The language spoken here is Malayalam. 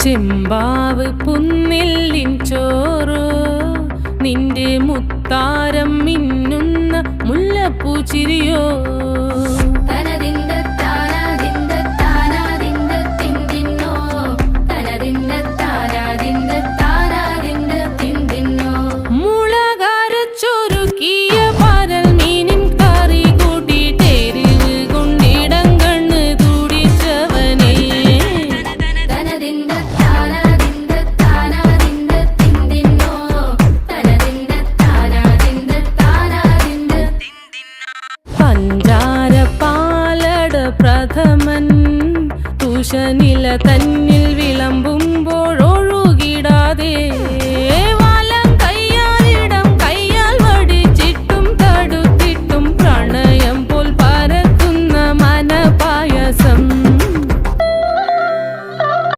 ചെമ്പാവ് പുന്നെല്ലിൻ ചോറോ നിന്റെ മുത്താരം മിന്നുന്ന മുല്ലപ്പൂച്ചിരിയോ പഞ്ചാര പാലട പ്രഥമൻ തുഷനില തൻ